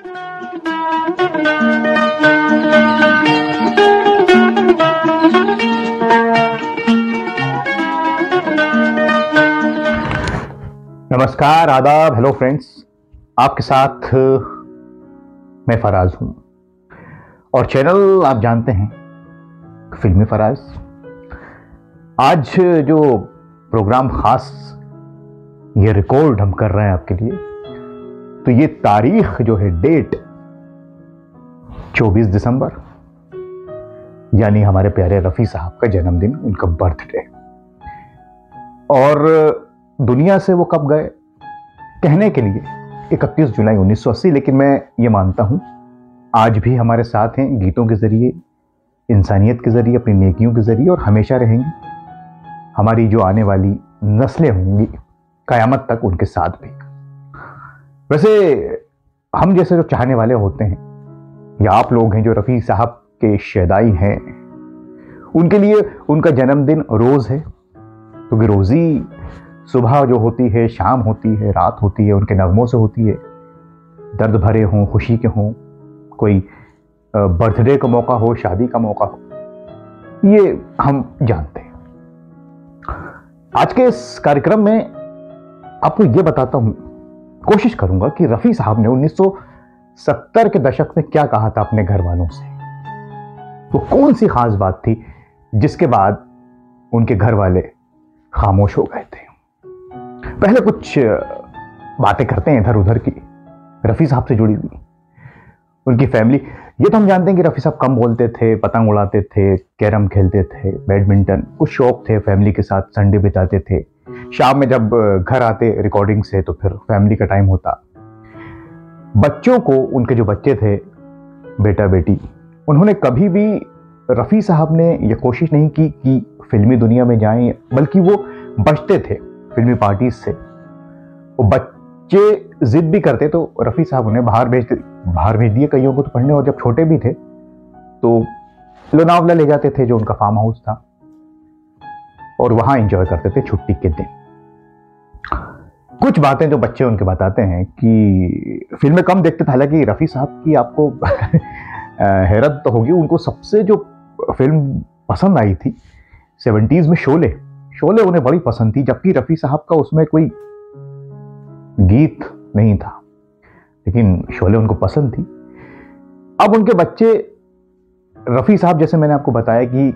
नमस्कार, आदाब, hello friends. आपके साथ मैं फराज हूं और चैनल आप जानते हैं, फिल्मी फराज। आज जो प्रोग्राम खास ये रिकॉर्ड हम कर रहे हैं आपके लिए, तो ये तारीख जो है, डेट 24 दिसंबर, यानी हमारे प्यारे रफ़ी साहब का जन्मदिन, उनका बर्थडे। और दुनिया से वो कब गए कहने के लिए 31 जुलाई 1980, लेकिन मैं ये मानता हूं आज भी हमारे साथ हैं, गीतों के जरिए, इंसानियत के जरिए, अपनी नेकियों के जरिए, और हमेशा रहेंगे। हमारी जो आने वाली नस्लें होंगी कयामत तक उनके साथ भी। वैसे हम जैसे जो चाहने वाले होते हैं, या आप लोग हैं जो रफ़ी साहब के शेदाई हैं, उनके लिए उनका जन्मदिन रोज़ है, क्योंकि रोज़ी सुबह जो होती है, शाम होती है, रात होती है, उनके नगमों से होती है। दर्द भरे हों, खुशी के हों, कोई बर्थडे का मौका हो, शादी का मौका हो, ये हम जानते हैं। आज के इस कार्यक्रम में आपको ये बताता हूं, कोशिश करूंगा कि रफ़ी साहब ने 1970 के दशक में क्या कहा था अपने घर वालों से। वो कौन सी खास बात थी जिसके बाद उनके घर वाले खामोश हो गए थे। पहले कुछ बातें करते हैं इधर उधर की, रफ़ी साहब से जुड़ी हुई, उनकी फैमिली। ये तो हम जानते हैं कि रफ़ी साहब कम बोलते थे, पतंग उड़ाते थे, कैरम खेलते थे, बैडमिंटन, कुछ शौक थे, फैमिली के साथ संडे बिताते थे। शाम में जब घर आते रिकॉर्डिंग से तो फिर फैमिली का टाइम होता। बच्चों को, उनके जो बच्चे थे, बेटा बेटी, उन्होंने कभी भी, रफ़ी साहब ने यह कोशिश नहीं की कि फिल्मी दुनिया में जाएं, बल्कि वो बचते थे फिल्मी पार्टीज से। वो बच्चे जिद भी करते तो रफ़ी साहब उन्हें बाहर भेज दिए कईयों को तो पढ़ने, और जब छोटे भी थे तो लोनावला ले जाते थे, जो उनका फार्म हाउस था, और वहां एंजॉय करते थे छुट्टी के दिन। कुछ बातें जो बच्चे उनके बताते हैं कि फिल्में कम देखते थे। हालांकि रफ़ी साहब की आपको हैरत तो होगी, उनको सबसे जो फिल्म पसंद आई थी 70s में, शोले उन्हें बड़ी पसंद थी, जबकि रफ़ी साहब का उसमें कोई गीत नहीं था, लेकिन शोले उनको पसंद थी। अब उनके बच्चे रफ़ी साहब, जैसे मैंने आपको बताया, कि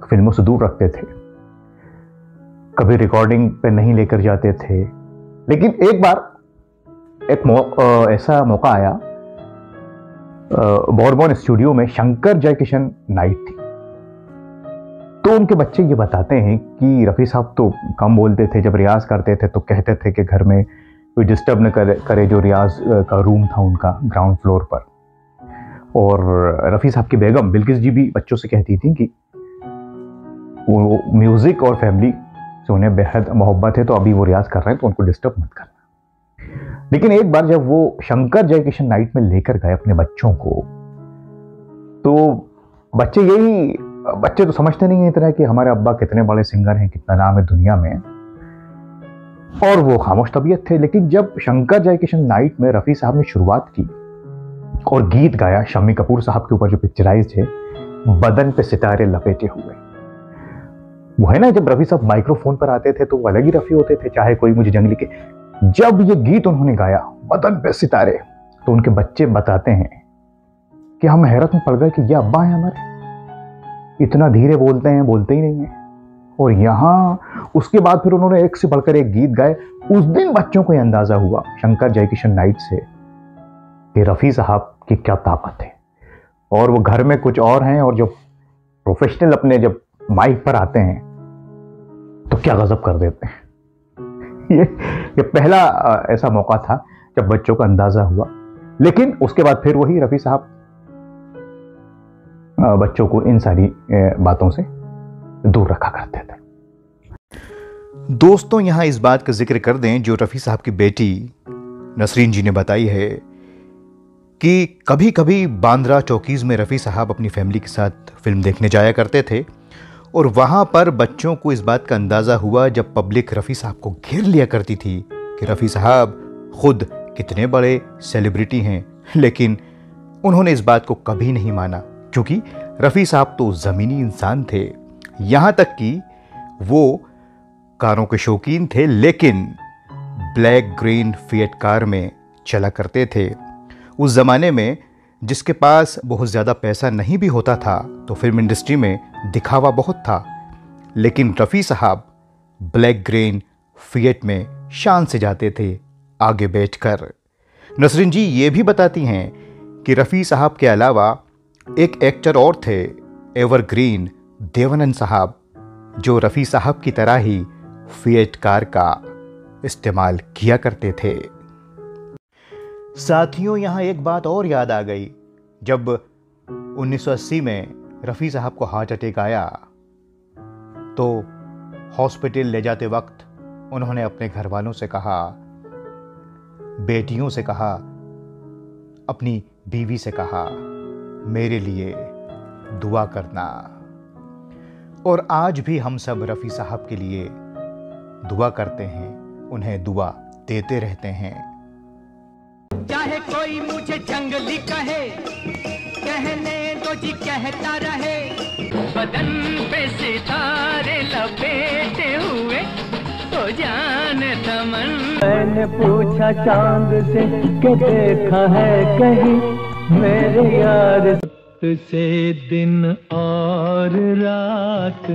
फिल्मों से दूर रखते थे, कभी रिकॉर्डिंग पे नहीं लेकर जाते थे। लेकिन एक बार ऐसा मौका आया, बोरबॉन स्टूडियो में शंकर जयकिशन नाइट थी। तो उनके बच्चे ये बताते हैं कि रफ़ी साहब तो कम बोलते थे, जब रियाज करते थे तो कहते थे कि घर में कोई डिस्टर्ब न करे। जो रियाज का रूम था उनका ग्राउंड फ्लोर पर, और रफ़ी साहब की बेगम बिल्किस जी भी बच्चों से कहती थी कि वो म्यूज़िक और फैमिली से उन्हें बेहद मोहब्बत है, तो अभी वो रियाज कर रहे हैं तो उनको डिस्टर्ब मत करना। लेकिन एक बार जब वो शंकर जयकिशन नाइट में लेकर गए अपने बच्चों को, तो बच्चे तो समझते नहीं है इतना कि हमारे अब्बा कितने बड़े सिंगर हैं, कितना नाम है दुनिया में, और वो खामोश तबीयत थे। लेकिन जब शंकर जयकिशन नाइट में रफ़ी साहब ने शुरुआत की और गीत गाया, शम्मी कपूर साहब के ऊपर जो पिक्चराइज है, बदन पे सितारे लपेटे हुए, वो है ना, जब रफ़ी साहब माइक्रोफोन पर आते थे तो वो अलग ही रफ़ी होते थे, चाहे कोई मुझे जंगली के। जब ये गीत उन्होंने गाया, बदन पे सितारे, तो उनके बच्चे बताते हैं कि हम हैरत में पड़ गए कि ये अब्बा है हमारे, इतना धीरे बोलते हैं, बोलते ही नहीं है। और यहाँ उसके बाद फिर उन्होंने एक से बढ़कर एक गीत गाए। उस दिन बच्चों को यह अंदाजा हुआ शंकर जयकिशन नाइट से कि रफ़ी साहब की क्या ताकत है, और वो घर में कुछ और हैं, और जो प्रोफेशनल अपने जब माइक पर आते हैं तो क्या गजब कर देते हैं। ये पहला ऐसा मौका था जब बच्चों को अंदाजा हुआ। लेकिन उसके बाद फिर वही रफ़ी साहब बच्चों को इन सारी बातों से दूर रखा करते थे। दोस्तों, यहाँ इस बात का जिक्र कर दें जो रफ़ी साहब की बेटी नसरीन जी ने बताई है कि कभी कभी बांद्रा टॉकीज़ में रफ़ी साहब अपनी फैमिली के साथ फिल्म देखने जाया करते थे, और वहाँ पर बच्चों को इस बात का अंदाज़ा हुआ जब पब्लिक रफ़ी साहब को घेर लिया करती थी कि रफ़ी साहब खुद कितने बड़े सेलिब्रिटी हैं, लेकिन उन्होंने इस बात को कभी नहीं माना, क्योंकि रफ़ी साहब तो ज़मीनी इंसान थे। यहाँ तक कि वो कारों के शौकीन थे, लेकिन ब्लैक ग्रीन फिएट कार में चला करते थे। उस ज़माने में जिसके पास बहुत ज़्यादा पैसा नहीं भी होता था तो फिल्म इंडस्ट्री में दिखावा बहुत था, लेकिन रफ़ी साहब ब्लैक ग्रीन फिएट में शान से जाते थे आगे बैठकर। नसरीन जी ये भी बताती हैं कि रफ़ी साहब के अलावा एक एक्टर और थे, एवरग्रीन देवानंद साहब, जो रफ़ी साहब की तरह ही फिएट कार का इस्तेमाल किया करते थे। साथियों, यहाँ एक बात और याद आ गई। जब 1980 में रफ़ी साहब को हार्ट अटैक आया तो हॉस्पिटल ले जाते वक्त उन्होंने अपने घर वालों से कहा, बेटियों से कहा, अपनी बीवी से कहा, मेरे लिए दुआ करना। और आज भी हम सब रफ़ी साहब के लिए दुआ करते हैं, उन्हें दुआ देते रहते हैं। चाहे कोई मुझे जंगली कहे, कहने दो जी कहता रहे, बदन पे सितारे लपेटे हुए तो जान तमन। मैंने पूछा चांद से कि देखा है कहीं मेरे यार, से दिन और रात,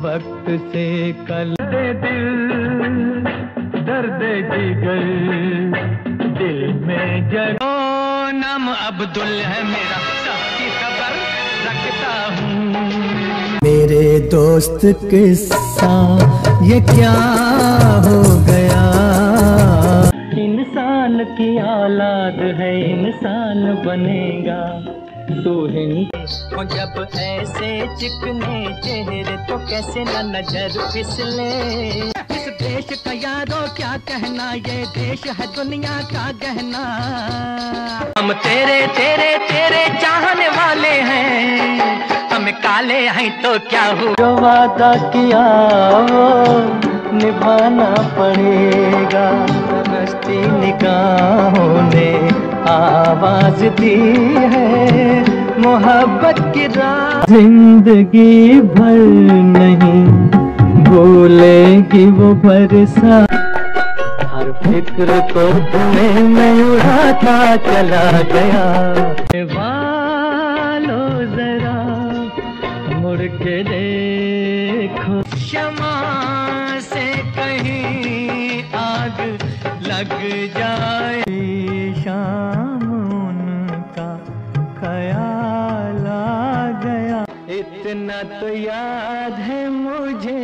वक्त से कल दिल, दर्द जिगर दिल में जगो। नाम अब्दुल है मेरा, सबकी खबर रखता हूँ। मेरे दोस्त किस्सा ये क्या हो गया, इंसान की औलाद है इंसान बनेगा तू हिंद। जब ऐसे चिकने चेहरे तो कैसे न नजर फिसले। इस देश का यारो क्या कहना, ये देश है दुनिया का गहना। हम तेरे तेरे तेरे चाहने वाले हैं, हम काले हैं तो क्या हुआ। जो वादा किया वो निभाना पड़ेगा, रस्ती निगाहों ने आवाज दी है मोहब्बत की राह। जिंदगी भर नहीं भूलेगी वो बरसात, हर फिक्र को तुम्हें मैं उड़ाता चला गया। वालो जरा मुड़ के देखो, क्षमा से कहीं आग लग जाए। शाम उनका ख्याल आ गया, इतना तो याद है मुझे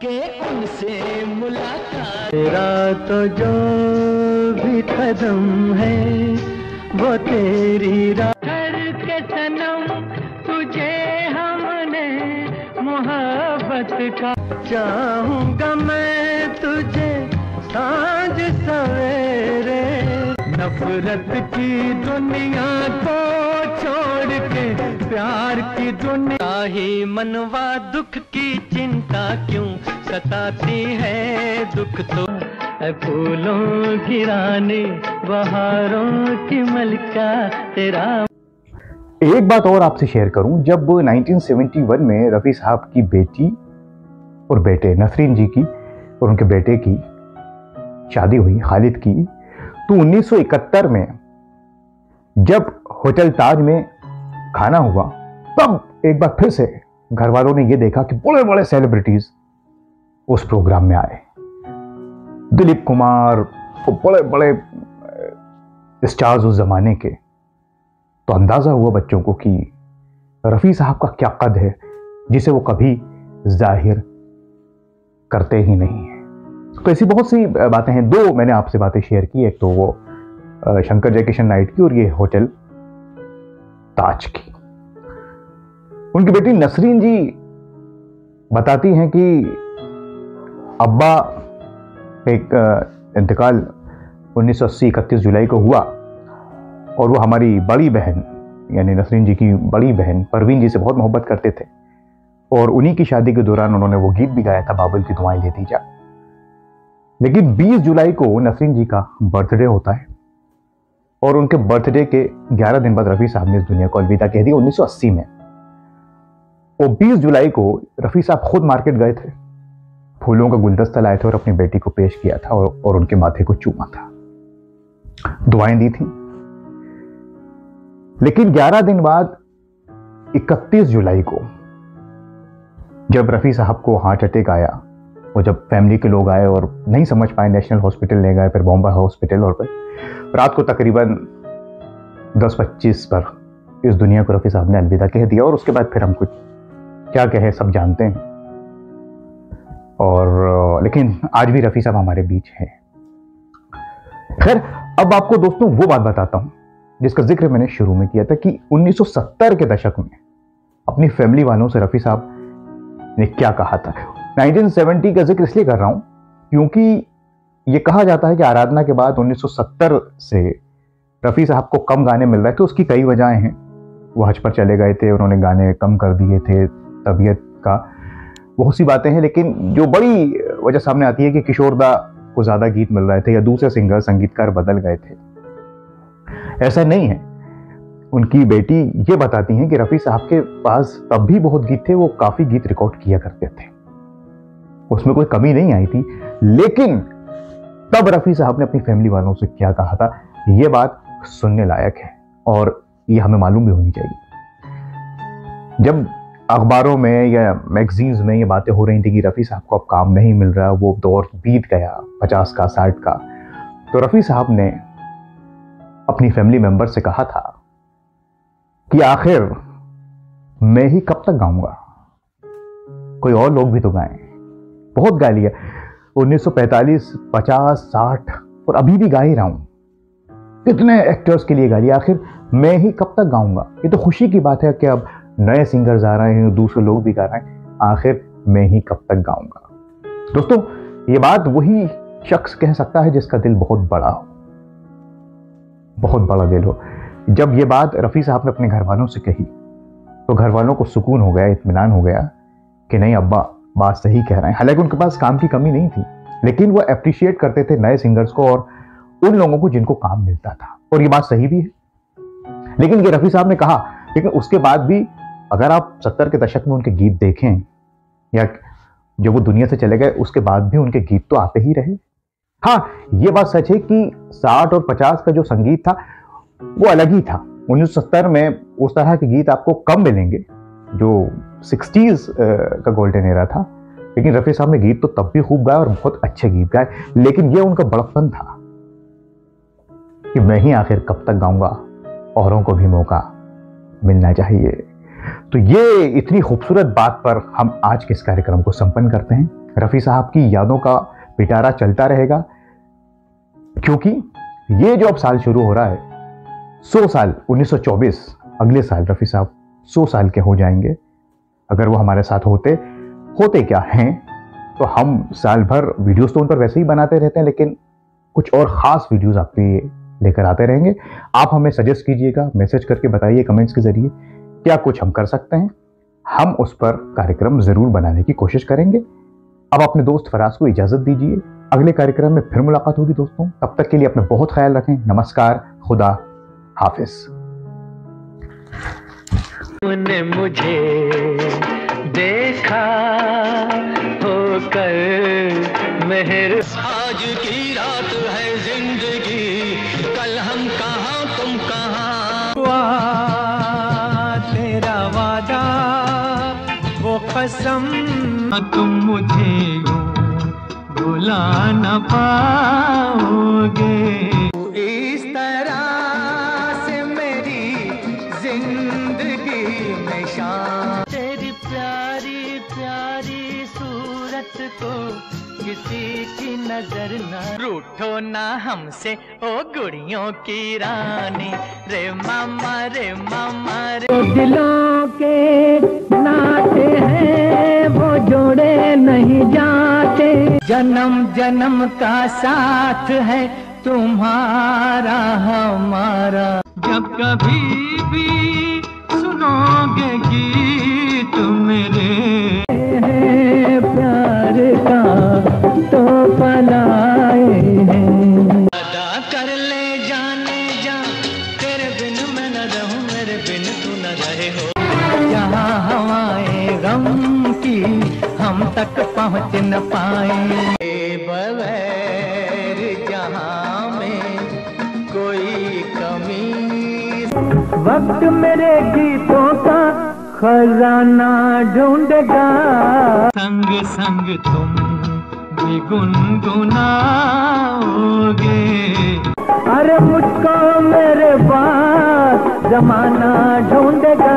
कि उनसे मुलाकात। तेरा तो जो भी कदम है वो तेरी राह के सनम, तुझे हमने मोहब्बत का। चाहूंगा मैं तुझे सांझ सवेरे, नफरत की दुनिया को छोड़ के प्यार की दुनिया ही मनवा। दुख की चिंता क्यों सताती है, दुख तो फूलों की रानी बहारों की मलिका तेरा। एक बात और आपसे शेयर करूं, जब 1971 में रफ़ी साहब की बेटी और बेटे नसरीन जी की और उनके बेटे की शादी हुई, खालिद की, तो 1971 में जब होटल ताज में खाना हुआ, तब एक बार फिर से घर वालों ने यह देखा कि बड़े बड़े सेलिब्रिटीज उस प्रोग्राम में आए। दिलीप कुमार, बड़े बड़े स्टार्स उस जमाने के। तो अंदाजा हुआ बच्चों को कि रफ़ी साहब का क्या कद है, जिसे वो कभी जाहिर करते ही नहीं है। तो ऐसी बहुत सी बातें हैं। दो मैंने आपसे बातें शेयर की, एक तो वो शंकर जयकिशन नाइट की और ये होटल ताज की। उनकी बेटी नसरीन जी बताती हैं कि अब्बा एक इंतकाल 1980 31 जुलाई को हुआ और वो हमारी बड़ी बहन यानी नसरीन जी की बड़ी बहन परवीन जी से बहुत मोहब्बत करते थे और उन्हीं की शादी के दौरान उन्होंने वो गीत भी गाया था, बाबुल की दुआएं लेती जा। लेकिन 20 जुलाई को नसरीन जी का बर्थडे होता है और उनके बर्थडे के 11 दिन बाद रफ़ी साहब ने इस दुनिया को अलविदा कह दिया 1980 में। और 20 जुलाई को रफ़ी साहब खुद मार्केट गए थे, फूलों का गुलदस्ता लाए थे और अपनी बेटी को पेश किया था और उनके माथे को चूमा था, दुआएं दी थी। लेकिन 11 दिन बाद 31 जुलाई को जब रफ़ी साहब को हार्ट अटैक आया और जब फैमिली के लोग आए और नहीं समझ पाए, नेशनल हॉस्पिटल ले गए, फिर बॉम्बे हॉस्पिटल, और फिर रात को तकरीबन 10:25 पर इस दुनिया को रफ़ी साहब ने अलविदा कह दिया। और उसके बाद फिर हम कुछ क्या कहे सब जानते हैं। और लेकिन आज भी रफ़ी साहब हमारे बीच हैं। खैर, अब आपको दोस्तों वो बात बताता हूं जिसका जिक्र मैंने शुरू में किया था कि 1970 के दशक में अपनी फैमिली वालों से रफ़ी साहब ने क्या कहा था। 1970 का जिक्र इसलिए कर रहा हूं क्योंकि ये कहा जाता है कि आराधना के बाद 1970 से रफ़ी साहब को कम गाने मिल रहे थे। उसकी कई वजहें हैं। वो हज पर चले गए थे, उन्होंने गाने कम कर दिए थे, तबीयत का, बहुत सी बातें हैं। लेकिन जो बड़ी वजह सामने आती है कि किशोरदा को ज़्यादा गीत मिल रहे थे या दूसरे सिंगर संगीतकार बदल गए थे। ऐसा नहीं है। उनकी बेटी ये बताती हैं कि रफ़ी साहब के पास तब भी बहुत गीत थे, वो काफ़ी गीत रिकॉर्ड किया करते थे, उसमें कोई कमी नहीं आई थी। लेकिन तब रफ़ी साहब ने अपनी फैमिली वालों से क्या कहा था, ये बात सुनने लायक है और ये हमें मालूम भी होनी चाहिए। जब अखबारों में या मैगजीन्स में ये बातें हो रही थी कि रफ़ी साहब को अब काम नहीं मिल रहा, वो दौर बीत गया 50 का 60 का, तो रफ़ी साहब ने अपनी फैमिली मेंबर से कहा था कि आखिर मैं ही कब तक गाऊंगा, कोई और लोग भी तो गाएं। बहुत गा लिया, 1945, 50, 60 और अभी भी गा ही रहा हूं। कितने एक्टर्स के लिए गा लिया, आखिर मैं ही कब तक गाऊंगा। ये तो खुशी की बात है कि अब नए सिंगर्स आ रहे हैं, दूसरे लोग भी गा रहे हैं, आखिर मैं ही कब तक गाऊंगा। दोस्तों, ये बात वही शख्स कह सकता है जिसका दिल बहुत बड़ा हो, बहुत बड़ा दिल हो। जब ये बात रफ़ी साहब ने अपने घर वालों से कही तो घर वालों को सुकून हो गया, इत्मीनान हो गया कि नहीं, अब्बा बात सही कह रहे हैं। हालांकि उनके पास काम की कमी नहीं थी, लेकिन वो अप्रिशिएट करते थे नए सिंगर्स को और उन लोगों को जिनको काम मिलता था, और ये बात सही भी है। लेकिन ये रफ़ी साहब ने कहा, लेकिन उसके बाद भी अगर आप 70 के दशक में उनके गीत देखें या जब वो दुनिया से चले गए उसके बाद भी उनके गीत तो आते ही रहे। हाँ, ये बात सच है कि 60 और 50 का जो संगीत था वो अलग ही था। 1970 में उस तरह के गीत आपको कम मिलेंगे, जो 60s का गोल्डन एरा था। लेकिन रफ़ी साहब ने गीत तो तब भी खूब गाए और बहुत अच्छे गीत गाए। लेकिन ये उनका बड़प्पन था कि मैं ही आखिर कब तक गाऊंगा, औरों को भी मौका मिलना चाहिए। तो ये इतनी खूबसूरत बात पर हम आज के इस कार्यक्रम को संपन्न करते हैं। रफ़ी साहब की यादों का पिटारा चलता रहेगा, क्योंकि ये जो अब साल शुरू हो रहा है, 100 साल, 1924, अगले साल रफ़ी साहब 100 साल के हो जाएंगे। अगर वो हमारे साथ होते क्या हैं, तो हम साल भर वीडियोस तो उन पर वैसे ही बनाते रहते हैं, लेकिन कुछ और ख़ास वीडियोस आपके लिए लेकर आते रहेंगे। आप हमें सजेस्ट कीजिएगा, मैसेज करके बताइए कमेंट्स के ज़रिए क्या कुछ हम कर सकते हैं। हम उस पर कार्यक्रम ज़रूर बनाने की कोशिश करेंगे। अब अपने दोस्त फराज को इजाज़त दीजिए, अगले कार्यक्रम में फिर मुलाकात होगी दोस्तों। तब तक के लिए अपना बहुत ख्याल रखें। नमस्कार, खुदा हाफिज। तूने मुझे देखा होकर मेहर, आज की रात है जिंदगी, कल हम कहाँ तुम कहाँ। तेरा वादा वो कसम, तुम मुझे भुला न पाओगे। इस तरह से मेरी जिंदगी में शान, तेरी प्यारी प्यारी सूरत को किसी की नजर न, रूठो ना हमसे ओ गुड़ियों की रानी, रे मामा रे मामा रे। दिलों के नाते हैं वो जोड़े नहीं जाते, जन्म जन्म का साथ है तुम्हारा हमारा। जब कभी भी सुनोगे गीत मेरे प्यार का तो पलाए हैं, अदा कर ले जाने जा रहे हो। जहाँ हवाएं गम की हम तक पहुँच न पाए, बगैर जहाँ में कोई कमी। वक्त मेरे गीतों का खजाना ढूंढेगा, संग संग तुम भी गुनगुनाओगे। अरे मुझको मेरे पास जमाना ढूंढेगा।